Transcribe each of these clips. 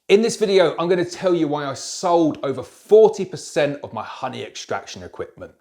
In this video, I'm going to tell you why I sold over 40% of my honey extraction equipment.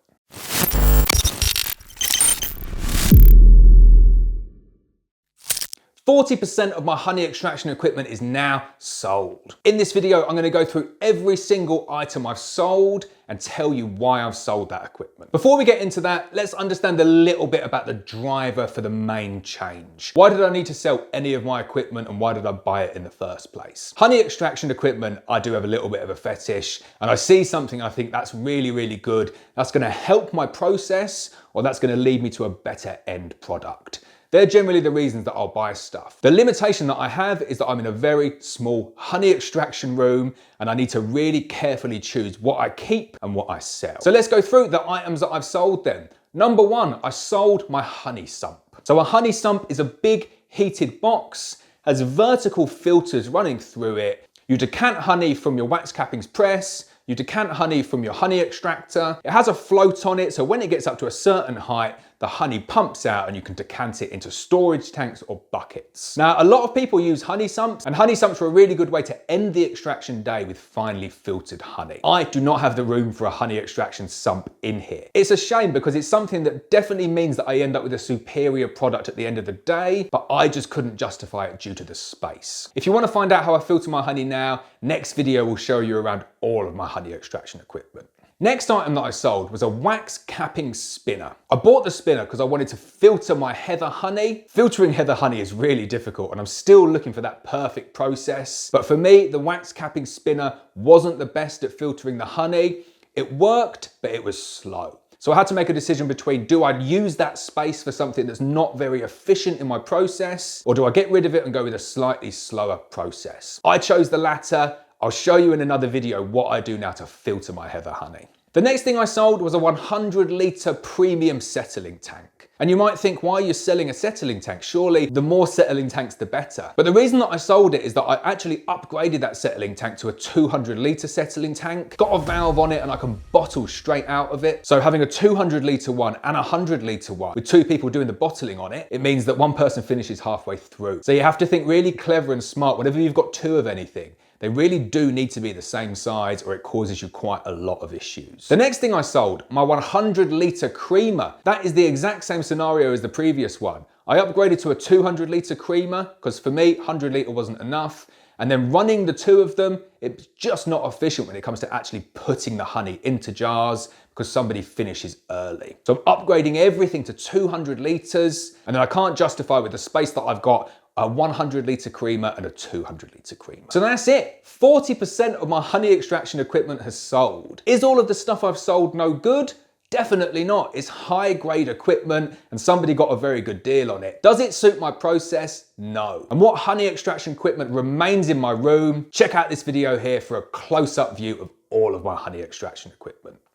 40% of my honey extraction equipment is now sold. In this video, I'm going to go through every single item I've sold and tell you why I've sold that equipment. Before we get into that, let's understand a little bit about the driver for the main change. Why did I need to sell any of my equipment and why did I buy it in the first place? Honey extraction equipment, I do have a little bit of a fetish, and I see something I think that's really, really good, that's going to help my process, or that's going to lead me to a better end product. They're generally the reasons that I'll buy stuff. The limitation that I have is that I'm in a very small honey extraction room and I need to really carefully choose what I keep and what I sell. So let's go through the items that I've sold then. Number one, I sold my honey sump. So a honey sump is a big heated box, has vertical filters running through it. You decant honey from your wax cappings press, you decant honey from your honey extractor. It has a float on it, so when it gets up to a certain height, the honey pumps out and you can decant it into storage tanks or buckets. Now, a lot of people use honey sumps, and honey sumps are a really good way to end the extraction day with finely filtered honey. I do not have the room for a honey extraction sump in here. It's a shame because it's something that definitely means that I end up with a superior product at the end of the day, but I just couldn't justify it due to the space. If you want to find out how I filter my honey now, next video will show you around all of my honey extraction equipment. Next item that I sold was a wax capping spinner. I bought the spinner because I wanted to filter my heather honey. Filtering heather honey is really difficult and I'm still looking for that perfect process. But for me, the wax capping spinner wasn't the best at filtering the honey. It worked, but it was slow. So I had to make a decision between, do I use that space for something that's not very efficient in my process, or do I get rid of it and go with a slightly slower process? I chose the latter. I'll show you in another video what I do now to filter my heather honey. The next thing I sold was a 100 litre premium settling tank. And you might think, why are you selling a settling tank? Surely the more settling tanks, the better. But the reason that I sold it is that I actually upgraded that settling tank to a 200 litre settling tank, got a valve on it and I can bottle straight out of it. So having a 200 litre one and a 100 litre one with two people doing the bottling on it, it means that one person finishes halfway through. So you have to think really clever and smart whenever you've got two of anything. They really do need to be the same size or it causes you quite a lot of issues. The next thing I sold, my 100 litre creamer. That is the exact same scenario as the previous one. I upgraded to a 200 litre creamer because for me, 100 litre wasn't enough. And then running the two of them, it's just not efficient when it comes to actually putting the honey into jars because somebody finishes early. So I'm upgrading everything to 200 litres and then I can't justify with the space that I've got a 100 litre creamer and a 200 litre creamer. So that's it. 40% of my honey extraction equipment has sold. Is all of the stuff I've sold no good? Definitely not. It's high grade equipment and somebody got a very good deal on it. Does it suit my process? No. And what honey extraction equipment remains in my room? Check out this video here for a close-up view of all of my honey extraction equipment.